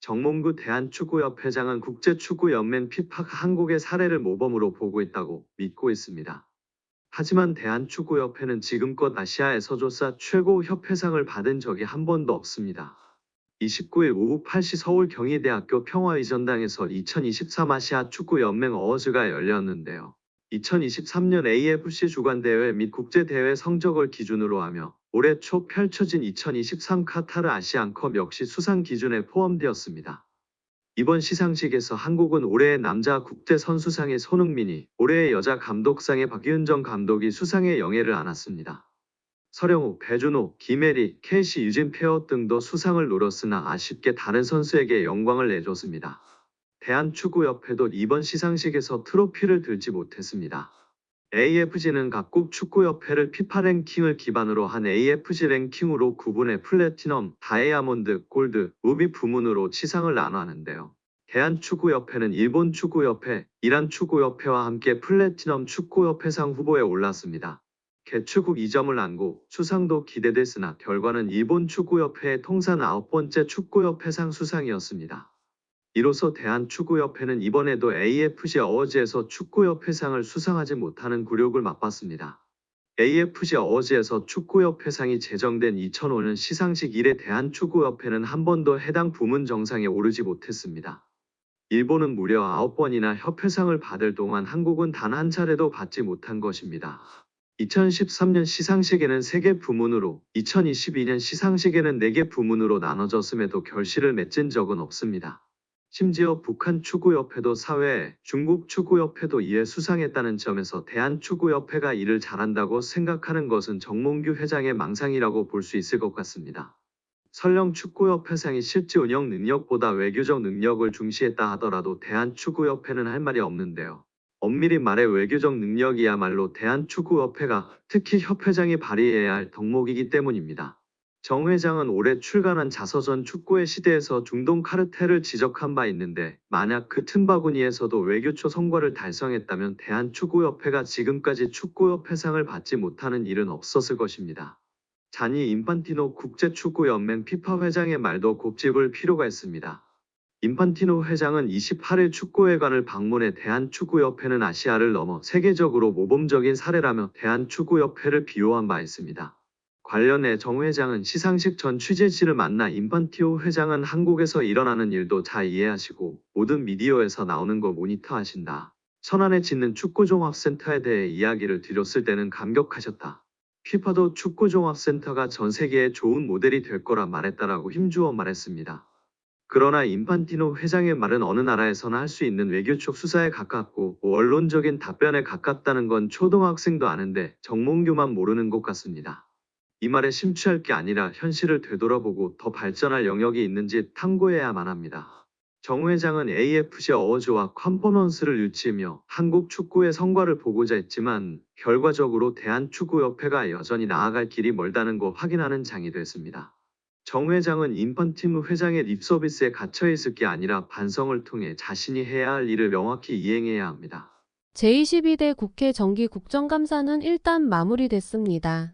정몽구 대한축구협 회장은 국제축구연맹 피파가 한국의 사례를 모범으로 보고 있다고 믿고 있습니다. 하지만 대한축구협회는 지금껏 아시아에서 최고 협회상을 받은 적이 한 번도 없습니다. 29일 오후 8시 서울 경희대학교 평화의전당에서 2023 아시아 축구연맹 어워즈가 열렸는데요. 2023년 AFC 주관대회 및 국제대회 성적을 기준으로 하며 올해 초 펼쳐진 2023 카타르 아시안컵 역시 수상 기준에 포함되었습니다. 이번 시상식에서 한국은 올해의 남자 국제선수상의 손흥민이, 올해의 여자 감독상의 박윤정 감독이 수상의 영예를 안았습니다. 서령우, 배준호, 김혜리, 케이시 유진 페어 등도 수상을 노렸으나 아쉽게 다른 선수에게 영광을 내줬습니다. 대한축구협회도 이번 시상식에서 트로피를 들지 못했습니다. AFG는 각국 축구협회를 피파 랭킹을 기반으로 한 AFG 랭킹으로 구분해 플래티넘, 다이아몬드, 골드, 루비 부문으로 시상을 나눠하는데요. 대한축구협회는 일본 축구협회, 이란 축구협회와 함께 플래티넘 축구협회상 후보에 올랐습니다. 개최국 2점을 안고 수상도 기대됐으나 결과는 일본 축구협회의 통산 9번째 축구협회상 수상이었습니다. 이로써 대한축구협회는 이번에도 AFC 어워즈에서 축구협회상을 수상하지 못하는 굴욕을 맛봤습니다. AFC 어워즈에서 축구협회상이 제정된 2005년 시상식 이래 대한축구협회는 한 번도 해당 부문 정상에 오르지 못했습니다. 일본은 무려 9번이나 협회상을 받을 동안 한국은 단 한 차례도 받지 못한 것입니다. 2013년 시상식에는 3개 부문으로, 2022년 시상식에는 4개 부문으로 나눠졌음에도 결실을 맺은 적은 없습니다. 심지어 북한 축구협회도 사회에, 중국 축구협회도 이에 수상했다는 점에서 대한축구협회가 이를 잘한다고 생각하는 것은 정몽규 회장의 망상이라고 볼 수 있을 것 같습니다. 설령 축구협회상이 실제 운영 능력보다 외교적 능력을 중시했다 하더라도 대한축구협회는 할 말이 없는데요. 엄밀히 말해 외교적 능력이야말로 대한축구협회가, 특히 협회장이 발휘해야 할 덕목이기 때문입니다. 정 회장은 올해 출간한 자서전 축구의 시대에서 중동 카르텔을 지적한 바 있는데 만약 그 틈바구니에서도 외교초 성과를 달성했다면 대한축구협회가 지금까지 축구협회상을 받지 못하는 일은 없었을 것입니다. 자니 인판티노 국제축구연맹 피파 회장의 말도 곱씹을 필요가 있습니다. 인판티노 회장은 28일 축구회관을 방문해 대한축구협회는 아시아를 넘어 세계적으로 모범적인 사례라며 대한축구협회를 비호한 바 있습니다. 관련해 정 회장은 시상식 전 취재진을 만나 인판티노 회장은 한국에서 일어나는 일도 잘 이해하시고 모든 미디어에서 나오는 거 모니터하신다. 천안에 짓는 축구종합센터에 대해 이야기를 드렸을 때는 감격하셨다. 피파도 축구종합센터가 전 세계에 좋은 모델이 될 거라 말했다라고 힘주어 말했습니다. 그러나 인판티노 회장의 말은 어느 나라에서나 할 수 있는 외교적 수사에 가깝고 원론적인 답변에 가깝다는 건 초등학생도 아는데 정몽규만 모르는 것 같습니다. 이 말에 심취할 게 아니라 현실을 되돌아보고 더 발전할 영역이 있는지 탐구해야만 합니다. 정 회장은 AFC 어워즈와 컨퍼런스를 유치하며 한국 축구의 성과를 보고자 했지만 결과적으로 대한축구협회가 여전히 나아갈 길이 멀다는 거 확인하는 장이 됐습니다. 정 회장은 인판티노 회장의 립서비스에 갇혀있을 게 아니라 반성을 통해 자신이 해야 할 일을 명확히 이행해야 합니다. 제22대 국회 정기국정감사는 일단 마무리됐습니다.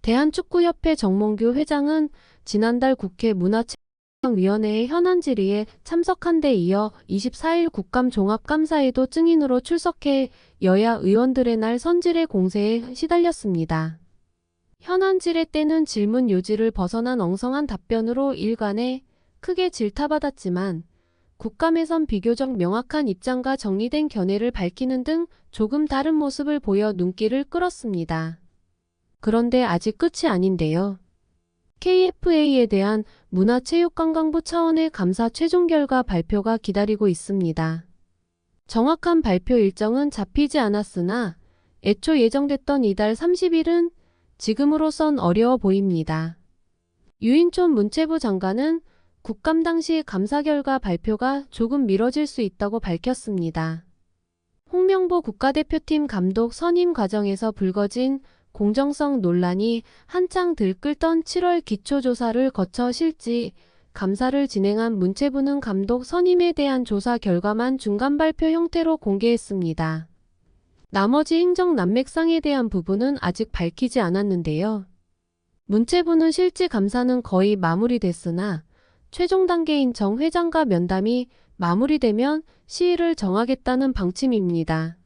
대한축구협회 정몽규 회장은 지난달 국회 문화체육위원회의 현안 질의에 참석한 데 이어 24일 국감 종합감사에도 증인으로 출석해 여야 의원들의 날 선질의 공세에 시달렸습니다. 현안 질의 때는 질문 요지를 벗어난 엉성한 답변으로 일관에 크게 질타받았지만 국감에선 비교적 명확한 입장과 정리된 견해를 밝히는 등 조금 다른 모습을 보여 눈길을 끌었습니다. 그런데 아직 끝이 아닌데요. KFA에 대한 문화체육관광부 차원의 감사 최종 결과 발표가 기다리고 있습니다. 정확한 발표 일정은 잡히지 않았으나 애초 예정됐던 이달 30일은 지금으로선 어려워 보입니다. 유인촌 문체부 장관은 국감 당시 감사 결과 발표가 조금 미뤄질 수 있다고 밝혔습니다. 홍명보 국가대표팀 감독 선임 과정에서 불거진 공정성 논란이 한창 들끓던 7월 기초조사를 거쳐 실지 감사를 진행한 문체부는 감독 선임에 대한 조사 결과만 중간 발표 형태로 공개했습니다. 나머지 행정 난맥상에 대한 부분은 아직 밝히지 않았는데요. 문체부는 실지 감사는 거의 마무리됐으나 최종 단계인 정 회장과 면담이 마무리되면 시일을 정하겠다는 방침입니다.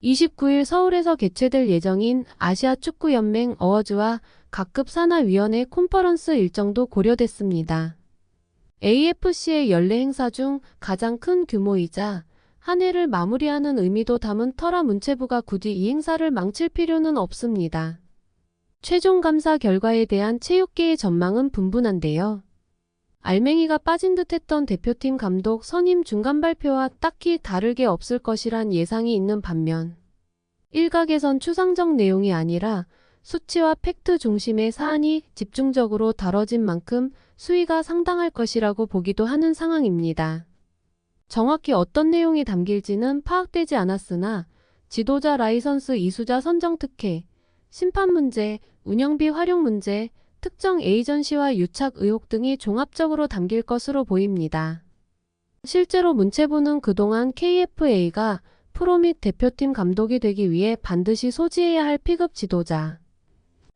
29일 서울에서 개최될 예정인 아시아축구연맹 어워즈와 각급 산하위원회 컨퍼런스 일정도 고려됐습니다. AFC의 연례 행사 중 가장 큰 규모이자 한 해를 마무리하는 의미도 담은 터라 문체부가 굳이 이 행사를 망칠 필요는 없습니다. 최종 감사 결과에 대한 체육계의 전망은 분분한데요. 알맹이가 빠진 듯했던 대표팀 감독 선임 중간 발표와 딱히 다를 게 없을 것이란 예상이 있는 반면 일각에선 추상적 내용이 아니라 수치와 팩트 중심의 사안이 집중적으로 다뤄진 만큼 수위가 상당할 것이라고 보기도 하는 상황입니다. 정확히 어떤 내용이 담길지는 파악되지 않았으나 지도자 라이선스 이수자 선정 특혜, 심판 문제, 운영비 활용 문제, 특정 에이전시와 유착 의혹 등이 종합적으로 담길 것으로 보입니다. 실제로 문체부는 그동안 KFA가 프로 및 대표팀 감독이 되기 위해 반드시 소지해야 할 P급 지도자,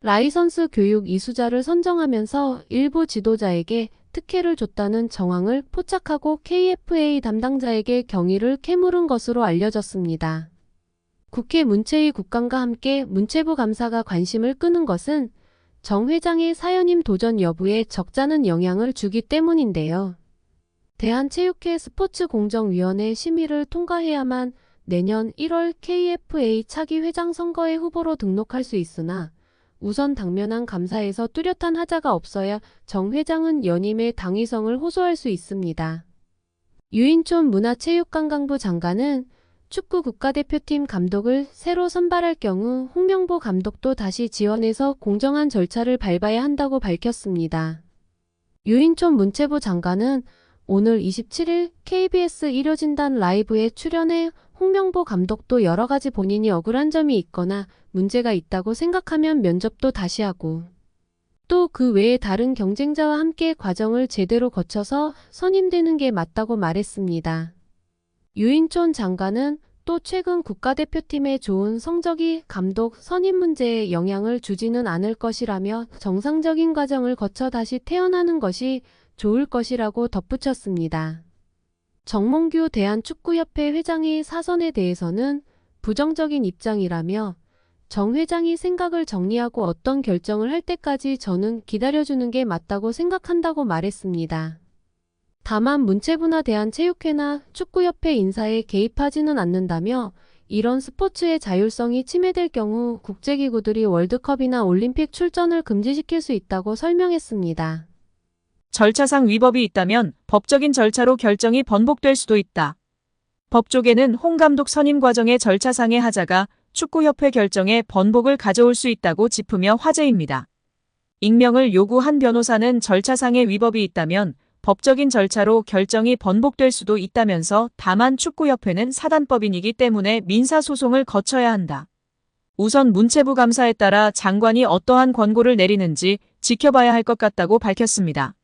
라이선스 교육 이수자를 선정하면서 일부 지도자에게 특혜를 줬다는 정황을 포착하고 KFA 담당자에게 경위를 캐물은 것으로 알려졌습니다. 국회 문체위 국감과 함께 문체부 감사가 관심을 끄는 것은 정 회장의 사연임 도전 여부에 적잖은 영향을 주기 때문인데요. 대한체육회 스포츠공정위원회 심의를 통과해야만 내년 1월 KFA 차기 회장 선거에 후보로 등록할 수 있으나 우선 당면한 감사에서 뚜렷한 하자가 없어야 정 회장은 연임의 당위성을 호소할 수 있습니다. 유인촌 문화체육관광부 장관은 축구 국가대표팀 감독을 새로 선발할 경우 홍명보 감독도 다시 지원해서 공정한 절차를 밟아야 한다고 밝혔습니다. 유인촌 문체부 장관은 오늘 27일 KBS 일요진단 라이브에 출연해 홍명보 감독도 여러 가지 본인이 억울한 점이 있거나 문제가 있다고 생각하면 면접도 다시 하고 또 그 외에 다른 경쟁자와 함께 과정을 제대로 거쳐서 선임되는 게 맞다고 말했습니다. 유인촌 장관은 또 최근 국가대표팀의 좋은 성적이 감독 선임 문제에 영향을 주지는 않을 것이라며 정상적인 과정을 거쳐 다시 태어나는 것이 좋을 것이라고 덧붙였습니다. 정몽규 대한축구협회 회장의 사선에 대해서는 부정적인 입장이라며 정 회장이 생각을 정리하고 어떤 결정을 할 때까지 저는 기다려주는 게 맞다고 생각한다고 말했습니다. 다만 문체부나 대한체육회나 축구협회 인사에 개입하지는 않는다며 이런 스포츠의 자율성이 침해될 경우 국제기구들이 월드컵이나 올림픽 출전을 금지시킬 수 있다고 설명했습니다. 절차상 위법이 있다면 법적인 절차로 결정이 번복될 수도 있다. 법조계는 홍 감독 선임 과정의 절차상의 하자가 축구협회 결정에 번복을 가져올 수 있다고 짚으며 화제입니다. 익명을 요구한 변호사는 절차상의 위법이 있다면 법적인 절차로 결정이 번복될 수도 있다면서 다만 축구협회는 사단법인이기 때문에 민사소송을 거쳐야 한다. 우선 문체부 감사에 따라 장관이 어떠한 권고를 내리는지 지켜봐야 할 것 같다고 밝혔습니다.